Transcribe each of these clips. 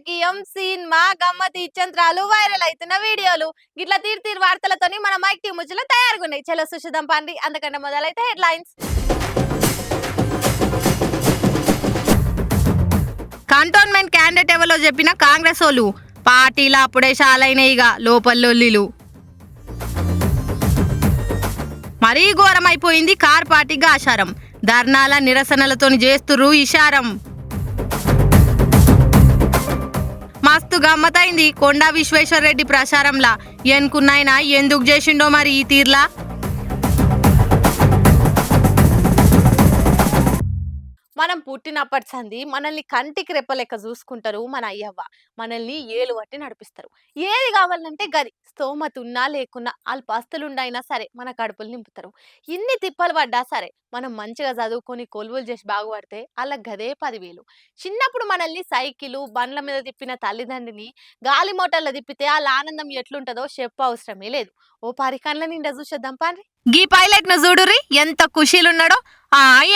రాజకీయం cinema గమ్మతి ఇచ్చంత్రాలు viral అవుతున్న వీడియోలు గిట్లా తీరు వార్తలతోని మన మైక్ టీం ముచ్చులు తయారుగున్నాయి. చలో సుషిదం పండి. అందుకంటే మొదలైతే హెడ్లైన్స్. కంటోన్మెంట్ క్యాండిడేట్ ఎవరో చెప్పిన కాంగ్రెస్ వాళ్ళు పార్టీల అప్పుడే షాలైనయిగా లోపల్లొల్లిలు. మరీ ఘోరమైపోయింది కార్ పార్టీగా ఆశారం. ధర్నాల నిరసనలతోని చేస్తుర్రు ఇషారం. మస్తు గమ్మతైంది కొండా విశ్వేశ్వర్ రెడ్డి ప్రచారంలా. ఎన్కున్నాయినా ఎందుకు చేసిండో మరి ఈ తీర్లా. మనం పుట్టినప్పటి సంది మనల్ని కంటికి రెప్పలెక్క చూసుకుంటారు మన అయ్యవ్వ. మనల్ని ఏలు పట్టి నడిపిస్తారు. ఏది కావాలంటే గది స్తోమత ఉన్నా లేకున్నా అల్పస్తులుండైనా సరే మన కడుపులు నింపుతారు. ఇన్ని తిప్పలు పడ్డా సరే మనం మంచిగా చదువుకొని కొలువులు చేసి బాగుపడితే అలా గదే 10,000. చిన్నప్పుడు మనల్ని సైకిలు బండ్ల మీద తిప్పిన తల్లిదండ్రిని గాలి మోటార్లో తిప్పితే వాళ్ళ ఆనందం ఎట్లుంటుందో చెప్పు అవసరమే లేదు. ఓ పరికన్ల నిండా చూసేద్దాం పాండ్రి. గీ పైలట్ ను చూడురి ఎంత ఖుషీలున్నాడో.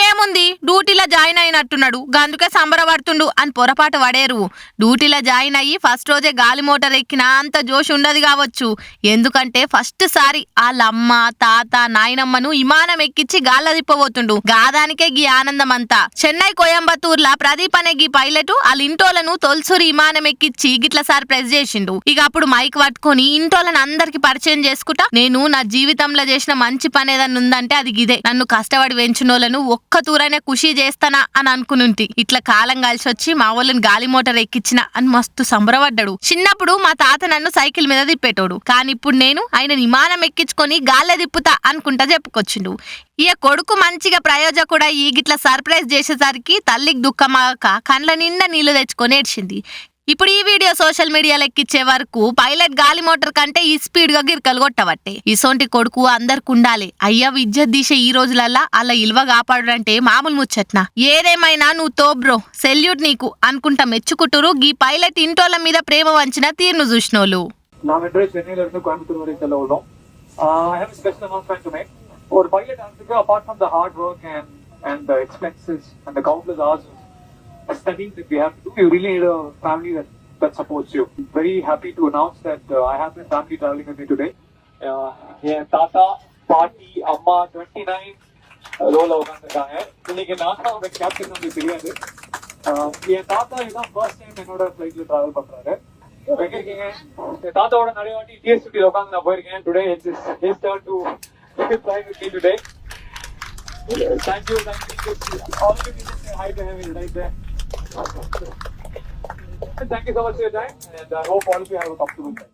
ఏముంది డ్యూటీలో జాయిన్ అయినట్టున్నాడు గందుకే సంబరపడుతుండు అని పొరపాటు పడేరు. డ్యూటీలో జాయిన్ అయ్యి ఫస్ట్ రోజే గాలి మోటార్ ఎక్కినా అంత జోష్ ఉండదు కావచ్చు. ఎందుకంటే ఫస్ట్ సారి వాళ్ళ అమ్మ తాత నాయనమ్మను విమానం ఎక్కించి గాల్లో తిప్పబోతుండు. గాదానికే గీ ఆనందం అంతా. చెన్నై కోయంబత్తూర్లా ప్రదీప్ అనే గీ పైలట్ వాళ్ళ ఇంటోలను తొలసూరి విమానం ఎక్కించి గిట్ల సర్ప్రైజ్ చేసిండు. ఇక అప్పుడు మైక్ పట్టుకొని ఇంటోలను అందరికి పరిచయం చేసుకుంటా నేను నా జీవితంలో చేసిన మంచి పని ఏదన్నా ఉందంటే అది గిదే. నన్ను కష్టపడి పెంచినోళ్ళను ఒక్క తూరైనా ఖుషి చేస్తానా అని అనుకునుంటి. ఇట్లా కాలం కలిసి వచ్చి మా వాళ్ళని గాలి మోటార్ ఎక్కించిన అని మస్తు సంబరపడ్డాడు. చిన్నప్పుడు మా తాత నన్ను సైకిల్ మీద తిప్పేటోడు కానీ ఇప్పుడు నేను ఆయన విమానం ఎక్కించుకొని గాల్లే తిప్పుతా అనుకుంటా చెప్పుకొచ్చిండు. ఇక కొడుకు మంచిగా ప్రయోజకుడై ఈ గిట్ల సర్ప్రైజ్ చేసేసరికి తల్లికి దుఃఖమాక కండ్ల నిండా నీళ్లు తెచ్చుకొని ఏడ్చింది. ఇప్పుడు ఈ వీడియో సోషల్ మీడియాలో ఎక్కిచ్చే వరకు పైలట్ గాలి మోటార్ కంటే ఈ స్పీడ్ గా గిరికలు కొట్టబట్టే. ఇసోంటి కొడుకు అందరికి ఉండాలి. అయ్యా విద్యుత్ దిశ ఈ రోజులల్లా అలా ఇల్వ కాపాడుడంటే మామూలు ముచ్చట్నా. ఏదేమైనా నువ్వు తోబ్రో సెల్యూట్ నీకు అనుకుంటా మెచ్చుకుంటురు గీ పైలట్ ఇంటోళ్ళ మీద ప్రేమ వంచిన తీరును చూసినోళ్ళు. studying that we have to do, you really need a family that supports you. Very happy to announce that I have my family traveling with me today. Tata, Party, Amma, 29 roll over on the guy. Like Nana, when captain of the period. Tata is the first time I know that flight to travel for her. Tata over Narayati, TST Lokan Naboyan. Today it's his turn to fly with me today. Thank you. All of you say hi to him right there. Thank you so much for your time and I hope all of you have a comfortable time.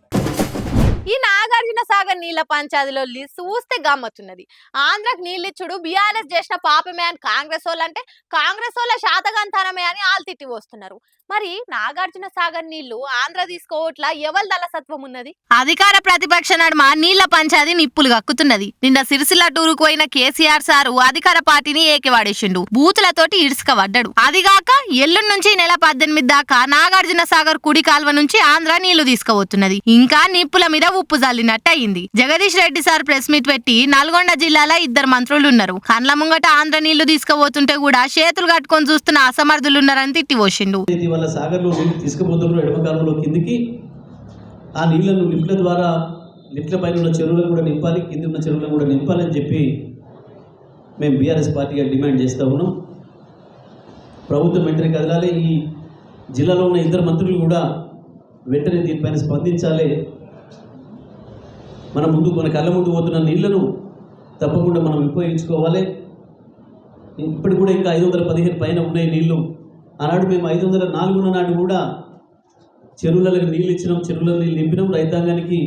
ఈ నాగార్జున సాగర్ నీళ్ల పంచాయతీలో చూస్తే గమ్మతున్నది. ఆంధ్రకు నీళ్ళిచ్చుడు BRS చేసిన పాపమే అని కాంగ్రెస్ వాళ్ళంటే కాంగ్రెస్ వాళ్ళ శాతగంతనమే అని ఆళ్ళు తిట్టి వస్తున్నారు. మరి నాగార్జున సాగర్ నీళ్లు ఆంధ్ర తీసుకోవట్లా ఎవరి దళసత్వం ఉన్నది? అధికార ప్రతిపక్ష నడుమ నీళ్ల పంచాయతీ నిప్పులు కక్కుతున్నది. నిన్న సిరిసిల్ల టూరుకు పోయిన కేసీఆర్ సారు అధికార పార్టీని ఏకివాడేసిండు. బూతులతోటి ఇడుసుక పడ్డాడు. అదిగాక ఎల్లుండి నుంచి నెల 18 దాకా నాగార్జున సాగర్ కుడి కాల్వ నుంచి ఆంధ్ర నీళ్లు తీసుకుపోతున్నది. ఇంకా నిప్పుల మీద ఉప్పు జల్లినట్టు అయింది. Jagadish Reddy sir press meet పెట్టి నల్గొండ జిల్లాలో 2 మంత్రులు ఉన్నారు. కండ్ల ముంగట ఆంధ్ర నీళ్లు తీసుకుపోతుంటే కూడా చేతులు కట్టుకొని చూస్తున్న అసమర్థులు ఉన్నారని తిట్టి పోసిండు. వాళ్ళ సాగర్లో నీళ్ళు తీసుకుపోతున్నారు ఎడమ కాలంలో కిందికి. ఆ నీళ్లను లిఫ్ట్ల ద్వారా లిఫ్ట్ల పైన ఉన్న చెరువులను కూడా నింపాలి, కింది ఉన్న చెరువులను కూడా నింపాలని చెప్పి మేము బీఆర్ఎస్ పార్టీగా డిమాండ్ చేస్తూ ఉన్నాం. ప్రభుత్వం వెంటనే కదలాలి. ఈ జిల్లాలో ఉన్న 2 మంత్రులు కూడా వెంటనే దీనిపైన స్పందించాలి. మన కళ్ళ ముందు పోతున్న నీళ్లను తప్పకుండా మనం ఉపయోగించుకోవాలి. ఇప్పటికి కూడా ఇంకా 515 పైన ఉన్నాయి నీళ్లు. ఆనాడు మేము 504 నాడు కూడా చెరువులకు నీళ్ళు ఇచ్చినాం, చెరువులకు నీళ్ళు నింపినాం. రైతాంగానికి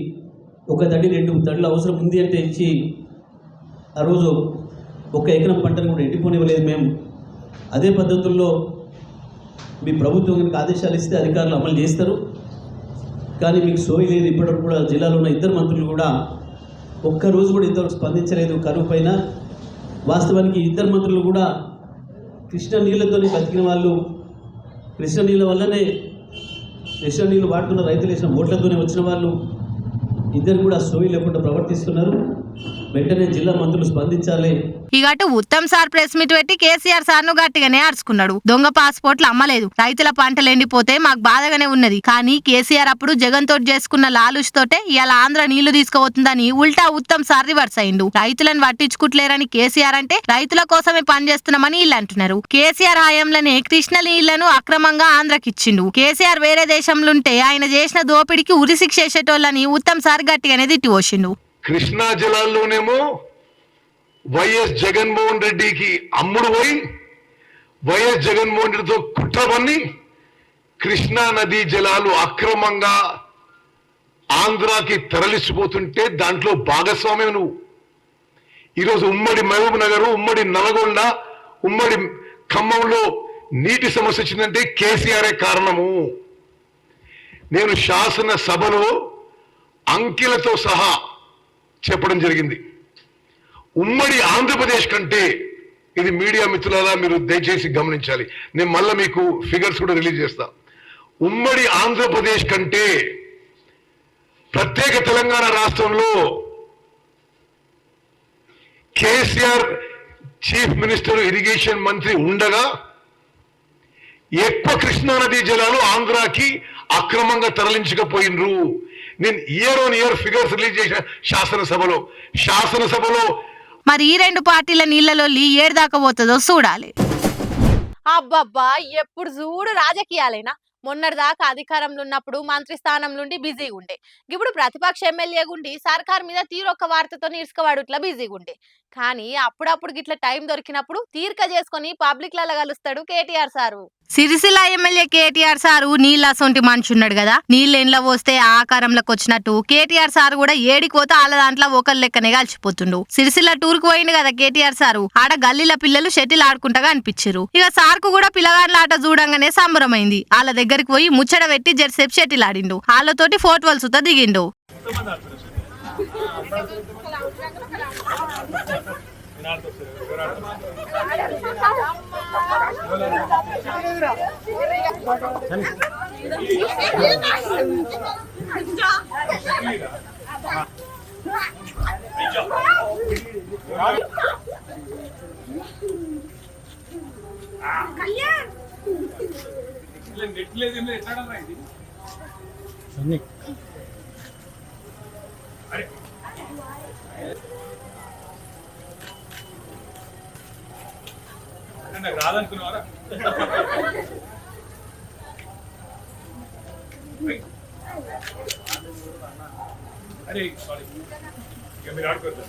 1 తడి 2 తడులు అవసరం ఉంది అంటే ఇచ్చి ఆ రోజు 1 ఎకరం పంటను కూడా ఎండిపోనివ్వలేదు మేము. అదే పద్ధతుల్లో మీ ప్రభుత్వం కనుక ఆదేశాలు ఇస్తే అధికారులు అమలు చేస్తారు. కానీ మీకు సోయి లేదు. ఇప్పటివరకు కూడా జిల్లాలో ఉన్న 2 మంత్రులు కూడా ఒక్కరోజు కూడా ఇంతవరకు స్పందించలేదు కరువు పైన. వాస్తవానికి 2 మంత్రులు కూడా కృష్ణ నీళ్ళతో బతికిన వాళ్ళు, కృష్ణ నీళ్ళ వల్లనే కృష్ణ నీళ్ళు వాడుతున్న రైతులు వేసిన ఓట్లతోనే వచ్చిన వాళ్ళు 2 కూడా సోయి లేకుండా ప్రవర్తిస్తున్నారు. వెంటనే జిల్లా మంత్రులు స్పందించాలి. ఇక అటు ఉత్తమ్ సార్ ప్రెస్ మీట్ పెట్టి కేసీఆర్ సార్ ను గట్టిగానే అరుచుకున్నాడు. దొంగ పాస్పోర్ట్లు అమ్మలేదు, రైతుల పంటలు ఎండిపోతే మాకు బాధగానే ఉన్నది, కానీ కేసీఆర్ అప్పుడు జగన్ తోటి చేసుకున్న లాలూష్ తోటే ఇలా ఆంధ్ర నీళ్లు తీసుకుపోతుందని ఉల్టా ఉత్తమ్ సార్ రివర్స్ అయిండు. రైతులను పట్టించుకుంటలేరని కేసీఆర్ అంటే రైతుల కోసమే పనిచేస్తున్నామని వీళ్ళు అంటున్నారు. కేసీఆర్ హయాంలోనే కృష్ణ నీళ్లను అక్రమంగా ఆంధ్రకిచ్చిండు. కేసీఆర్ వేరే దేశంలోంటే ఆయన చేసిన దోపిడికి ఉరిశిక్ష చేసేటోళ్ళని ఉత్తమ్ సార్ గట్టిగానే తిట్టిపోసిండు. కృష్ణా జలాల్లోనేమో వైఎస్ జగన్మోహన్ రెడ్డికి అమ్ముడు పోయి వైఎస్ జగన్మోహన్ రెడ్డితో కుట్రబన్ని కృష్ణా నదీ జలాలు అక్రమంగా ఆంధ్రాకి తరలిసిపోతుంటే దాంట్లో భాగస్వామ్యం నువ్వు. ఈరోజు ఉమ్మడి మహబూబ్ నగర్, ఉమ్మడి నల్గొండ, ఉమ్మడి ఖమ్మంలో నీటి సమస్య వచ్చిందంటే కేసీఆర్ కారణము. నేను శాసనసభలో అంకెలతో సహా చెప్పడం జరిగింది. ఉమ్మడి ఆంధ్రప్రదేశ్ కంటే, ఇది మీడియా మిత్రులారా మీరు దయచేసి గమనించాలి, నేను మళ్ళీ మీకు ఫిగర్స్ కూడా రిలీజ్ చేస్తా. ఉమ్మడి ఆంధ్రప్రదేశ్ కంటే ప్రత్యేక తెలంగాణ రాష్ట్రంలో కేసీఆర్ చీఫ్ మినిస్టర్, ఇరిగేషన్ మంత్రి ఉండగా ఎక్కువ కృష్ణానదీ జలాలు ఆంధ్రాకి అక్రమంగా తరలించకపోయినరు. నేను year on year figures release చేసిన శాసనసభలో మరి ఈ రెండు పార్టీల నీళ్లలో ఏడుదాకా పోతుందో చూడాలి. అబ్బబ్బా, ఎప్పుడు చూడు రాజకీయాలేనా? మొన్నటిదాకా అధికారంలో ఉన్నప్పుడు మంత్రి స్థానం నుండి బిజీగా ఉండే, ఇప్పుడు ప్రతిపక్ష ఎమ్మెల్యే గుండి సర్కార్ మీద తీరొక్క వార్తతో నీర్చుకవాడు ఇట్లా బిజీగా ఉండే. కానీ అప్పుడప్పుడు గిట్లా టైం దొరికినప్పుడు తీరిక చేసుకుని పబ్లిక్ లలో కలుస్తాడు KTR sir. Sircilla MLA KTR sir నీళ్ళ సొంటి మనిషి ఉన్నాడు కదా, నీళ్ళు ఎండ్ల పోస్తే ఆకారంలోకి వచ్చినట్టు కేటీఆర్ సారు కూడా ఏడికి పోతే వాళ్ళ దాంట్లో ఒకరి లెక్కనే కలిసిపోతుండు. సిరిసిల్ల టూర్ కు పోయిండు కదా కేటీఆర్ సారు, ఆడ గల్లీల పిల్లలు షటిల్ ఆడుకుంటగా అనిపించారు. ఇక సార్కు కూడా పిల్లగాళ్ళ ఆట చూడంగానే సంబరమైంది. వాళ్ళ దగ్గరికి పోయి ముచ్చట పెట్టి జెర్సేపు షటిల్ ఆడిండు, వాళ్ళతోటి ఫోటోలు సుతా దిగిండు. రాదనుకున్నారా? అరే సారీ, మీరు ఆడుకోవద్దు.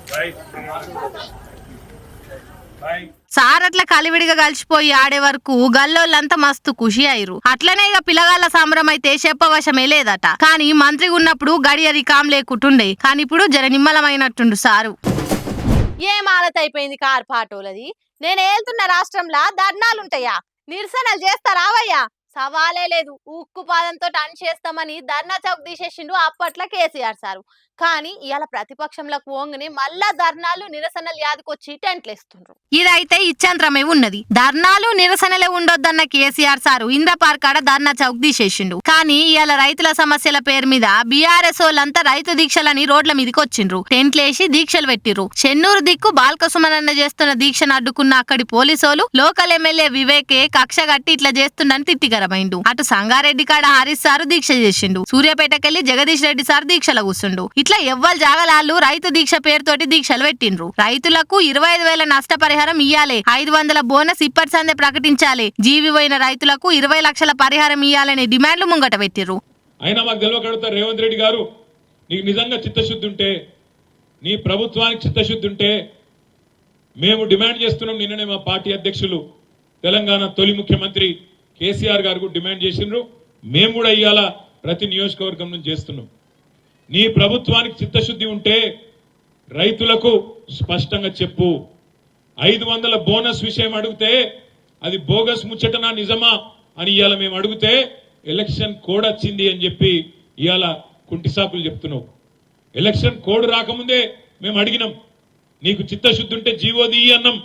సార్ అట్లా కలివిడిగా కలిసిపోయి ఆడే వరకు గల్లోళ్ళంతా మస్తు ఖుషి అయ్యారు. అట్లనే ఇక పిల్లగాళ్ళ సంబరం అయితే చెప్పవశమే లేదట. కానీ మంత్రిగా ఉన్నప్పుడు గడియ రికాం లేకుంటుండే, కానీ ఇప్పుడు జర నిమ్మలమైనట్టుండు సారు. ఏం ఆలత అయిపోయింది కార్ పాటోలది. నేను వెళ్తున్న రాష్ట్రంలో ధర్నాలుంటాయా, నిరసనలు చేస్తారావయ్యా? సవాలే లేదు. ఉక్కు పాదంతో టన్ చేస్తామని ధర్నా చౌక్ తీసేసిండు అప్పట్లో కేసీఆర్ సారు. కానీ ఇవాళ ప్రతిపక్షంలోకి పోంగనే మళ్ళా ధర్నాలు నిరసనలు యాదకొచ్చి టెంట్లేస్తుండ్రు. ఇదైతే ఇచ్చంత్రమే ఉన్నది. ధర్నాలు నిరసనలే ఉండొద్దన్న కేసీఆర్ సారు ఇంద్ర పార్క్ కాడ ధర్నా చౌక్ తీసేసిండు. కానీ ఇవాళ రైతుల సమస్యల పేరు మీద బీఆర్ఎస్ వాళ్ళంతా రైతు దీక్షలని రోడ్ల మీదకి వచ్చిండ్రు, టెంట్లేసి దీక్షలు పెట్టిర్రు. చెన్నూరు దిక్కు బాల్కసుమనన్న చేస్తున్న దీక్షను అడ్డుకున్న అక్కడి పోలీసోలు లోకల్ ఎమ్మెల్యే వివేకే కక్ష కట్టి ఇట్లా చేస్తుండని తిట్టిగరమైండు. అటు సంగారెడ్డి కాడ హరీష్ సారు దీక్ష చేసిండు, సూర్యాపేటకెళ్లి జగదీష్ రెడ్డి సార్ దీక్షల కూర్చుండు. ఇట్లా ఎవ్వరు జాగలాళ్ళు రైతు దీక్ష పేరుతోటి దీక్షలు పెట్టిండ్రు. రైతులకు 25,000 నష్టపరిహారం ఇయ్యాలి, 500 బోనస్ ఇప్పటి సందే ప్రకటించాలి, జీవి పోయిన రైతులకు 20 లక్షల పరిహారం ఇయ్యాలనే డిమాండ్లు ముంగట పెట్టిర్రు. అయినా మాకు గెలవకడుగుతారు రేవంత్ రెడ్డి గారు, నీకు నిజంగా చిత్తశుద్ధి ఉంటే, నీ ప్రభుత్వానికి చిత్తశుద్ధి ఉంటే మేము డిమాండ్ చేస్తున్నాం. నిన్ననే మా పార్టీ అధ్యక్షులు తెలంగాణ తొలి ముఖ్యమంత్రి కేసీఆర్ గారు డిమాండ్ చేసిండ్రు, మేము కూడా ఇవాళ ప్రతి నియోజకవర్గం నుంచి చేస్తున్నాం. నీ ప్రభుత్వానికి చిత్తశుద్ధి ఉంటే రైతులకు స్పష్టంగా చెప్పు. 500 బోనస్ విషయం అడిగితే అది బోగస్ ముచ్చటనా నిజమా అని ఇవాళ మేము అడిగితే ఎలక్షన్ కోడ్ వచ్చింది అని చెప్పి ఇవాళ కుంటిసాకులు చెప్తున్నావు. ఎలక్షన్ కోడ్ రాకముందే మేము అడిగినాం, నీకు చిత్తశుద్ధి ఉంటే జీవోది అన్నాం,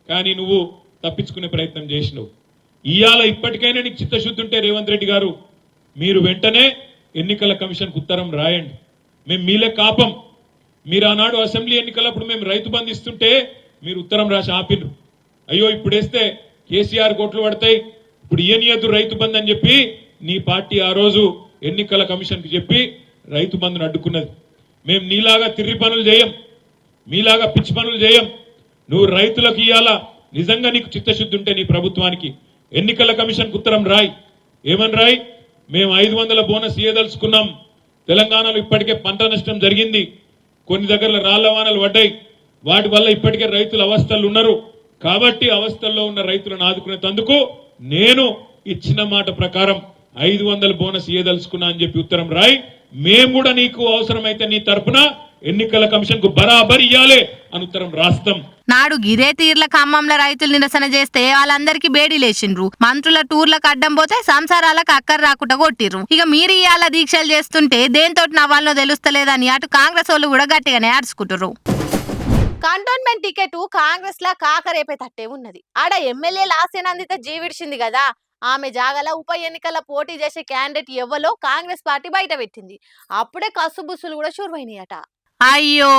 కానీ నువ్వు తప్పించుకునే ప్రయత్నం చేసినావు. ఇవాళ ఇప్పటికైనా నీకు చిత్తశుద్ధి ఉంటే రేవంత్ రెడ్డి గారు మీరు వెంటనే ఎన్నికల కమిషన్కు ఉత్తరం రాయండి. మేము మీలే కాపం, మీరు ఆనాడు అసెంబ్లీ ఎన్నికలప్పుడు మేము రైతు బంధు ఇస్తుంటే మీరు ఉత్తరం రాసి ఆపిన్రు. అయ్యో ఇప్పుడు వేస్తే కేసీఆర్ కోట్లు పడతాయి, ఇప్పుడు ఇయ్యనియద్దు రైతు బంధు అని చెప్పి నీ పార్టీ ఆ రోజు ఎన్నికల కమిషన్కి చెప్పి రైతు బంధును అడ్డుకున్నది. మేము నీలాగా తిర్రి పనులు చేయం, మీలాగా పిచ్చి పనులు చేయం. నువ్వు రైతులకు ఇయ్యాలా, నిజంగా నీకు చిత్తశుద్ధి ఉంటే నీ ప్రభుత్వానికి ఎన్నికల కమిషన్కు ఉత్తరం రాయి. ఏమని రాయి? మేము 500 బోనస్ ఇయ్యదలుచుకున్నాం. తెలంగాణలో ఇప్పటికే పంట నష్టం జరిగింది, కొన్ని దగ్గర రాళ్ల వానలు పడ్డాయి, వాటి వల్ల ఇప్పటికే రైతులు అవస్థలు ఉన్నారు. కాబట్టి అవస్థల్లో ఉన్న రైతులను ఆదుకునేందుకు నేను ఇచ్చిన మాట ప్రకారం 500 బోనస్ ఇయ్యదలుచుకున్నా అని చెప్పి ఉత్తరం రాయి. మేము కూడా నీకు అవసరమైతే నీ తరపున ఎన్నికల కమిషన్ కు బరాబర్ ఇయ్యాలి అని ఉత్తరం రాస్తాం. నాడు గిరే తీర్ల ఖమ్మంలో రైతులు నిరసన చేస్తే వాళ్ళందరికీ బేడీ లేచిండ్రు. మంత్రుల టూర్లకు అడ్డం పోతే సంసారాలకు అక్కర రాకుండా కొట్టిర్రు. ఇక మీరు ఇవాళ దీక్షలు చేస్తుంటే దేంతో నవ్వాలనో తెలుస్తలేదని అటు కాంగ్రెస్ వాళ్ళు కూడా గట్టిగానే ఆడుచుకుంటారు. కంటోన్మెంట్ టికెట్ కాంగ్రెస్ లా కాకరేపే తట్టే ఉన్నది. ఆడ ఎమ్మెల్యే లాస్యనందిత జీవిడిచింది కదా, ఆమె జాగల ఉప ఎన్నికల పోటీ చేసే క్యాండిడేట్ ఎవ్వలో కాంగ్రెస్ పార్టీ బయట పెట్టింది. అప్పుడే కసుబుస్సులు కూడా షురువైనాయట. అయ్యో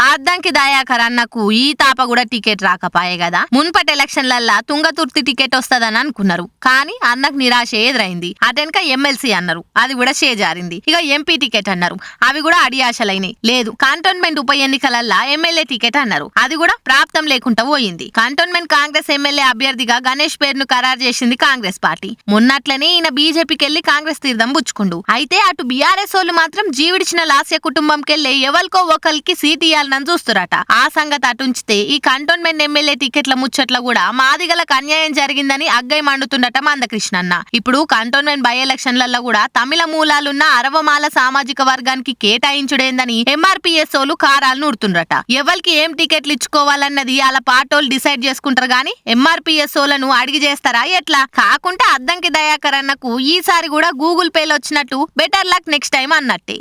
అద్దంకి దయాకర్ అన్నకు ఈ తాప కూడా టికెట్ రాకపాయే కదా. మున్పటి ఎలక్షన్లల్లా తుంగతుర్తి టికెట్ వస్తదని అనుకున్నారు, కానీ అన్నకు నిరాశ ఎదురైంది. అటెనక ఎమ్మెల్సీ అన్నారు, అది కూడా షేజారింది. ఇక ఎంపీ టికెట్ అన్నారు, అవి కూడా అడియాశలైనాయి. లేదు కంటోన్మెంట్ ఉప ఎన్నికలల్లా ఎమ్మెల్యే టికెట్ అన్నారు, అది కూడా ప్రాప్తం లేకుండా పోయింది. కంటోన్మెంట్ కాంగ్రెస్ ఎమ్మెల్యే అభ్యర్థిగా గణేష్ పేరును ఖరారు చేసింది కాంగ్రెస్ పార్టీ. మొన్నట్లనే ఈయన బీజేపీకి వెళ్లి కాంగ్రెస్ తీర్థం పుచ్చుకుండు. అయితే అటు బీఆర్ఎస్ వాళ్ళు మాత్రం జీవిడిచిన లాస్య కుటుంబంకెళ్లే ఎవరికో ఒకరికి సీట్ ఇయ్యాలని చూస్తురట. ఆ సంగతి అటుంచితే ఈ కంటోన్మెంట్ ఎమ్మెల్యే టికెట్ల ముచ్చట్ల కూడా మాదిగలకు అన్యాయం జరిగిందని అగ్గై మండుతుండట మందకృష్ణన్న. ఇప్పుడు కంటోన్మెంట్ బై ఎలక్షన్లలో కూడా తమిళ మూలాలున్న అరవమాల సామాజిక వర్గానికి కేటాయించుడేందని ఎంఆర్పీఎస్ వాళ్ళు కారాలు నూరుతుండ్రట. ఎవరికి ఏం టికెట్లు ఇచ్చుకోవాలన్నది అలా పాటోళ్ళు డిసైడ్ చేసుకుంటారు గానీ ఎంఆర్పీఎస్ వాళ్ళను అడిగి చేస్తారా ఎట్లా? కాకుంటే అద్దంకి దయాకర్ అన్నకు ఈసారి కూడా గూగుల్ పేలు వచ్చినట్టు బెటర్ లక్ నెక్స్ట్ టైం అన్నట్టే.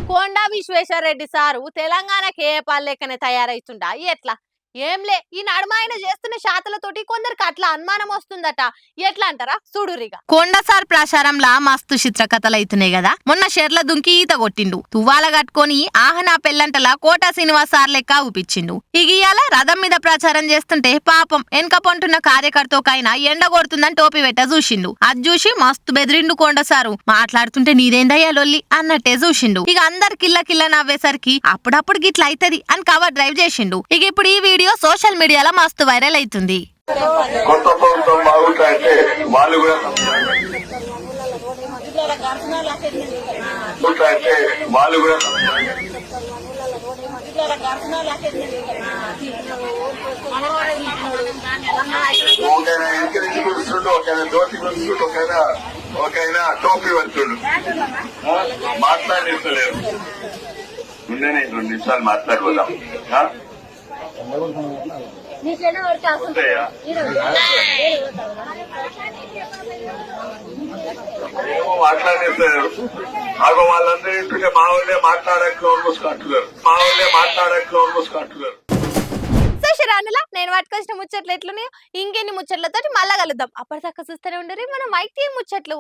కొండా విశ్వేశ్వరరెడ్డి సారు తెలంగాణకి ఏ పాలేకనే తయారైతుండా ఎట్లా? ఏంలే, ఈ నడుమ ఆయన చేస్తున్న శాతలతోటి కొందరికి అట్లా అనుమానం వస్తుందట. ఎట్లా అంటారా చూడురిగా. కొండసార్ ప్రచారంలా మస్తు చిత్రకథలు అవుతున్నాయి కదా. మొన్న షెర్ల దుంకి ఈత కొట్టిండు, తువ్వాల కట్టుకొని ఆహనా పెళ్ళంటలా కోటా శ్రీనివాస్ సార్ లెక్క ఊపిచ్చిండు. ఇగియాల రథం మీద ప్రచారం చేస్తుంటే పాపం వెనక పొంటున్న కార్యకర్తకైనా ఎండ కొడుతుందని టోపీ పెట్ట చూసిండు. అది చూసి మస్తు బెదిరిండు కొండసారు. మాట్లాడుతుంటే నీదేందయ్యా లొల్లి అన్నట్టే చూసిండు. ఇక అందరు కిల్ల కిల్ల నవ్వేసరికి అప్పుడప్పుడు గిట్ల అవుతుంది అని కవర్ డ్రైవ్ చేసిండు. ఇక ఇప్పుడు ఈ వీడియో సోషల్ మీడియాలో మస్తు వైరల్ అవుతుంది. కొత్త ప్రభుత్వం బాగుంటే వాళ్ళు కూడా ఒకైనా ఎంకరేజ్ కూర్చుండు, ఒకైనా దోతి కూర్చుండు, ఒకైనా టోపీ వచ్చుండు. మాట్లాడిస్తలేరు. ముందేనే 2 నిమిషాలు మాట్లాడుకుందాం. ఏమో మాట్లాడేస్తారు. మాకు వాళ్ళందరూ ఇంటుంటే మా వాళ్ళే మాట్లాడట్లో మూసుకుంటున్నారు. శరానులా నేను పట్టుకొచ్చిన ముచ్చట్లు ఎట్లున్నాయో ఇంకెన్ని ముచ్చట్లతో మళ్ళా కలుద్దాం. అప్పటిదాకా చూస్తూనే ఉండరు మన మైక్ ముచ్చట్లు.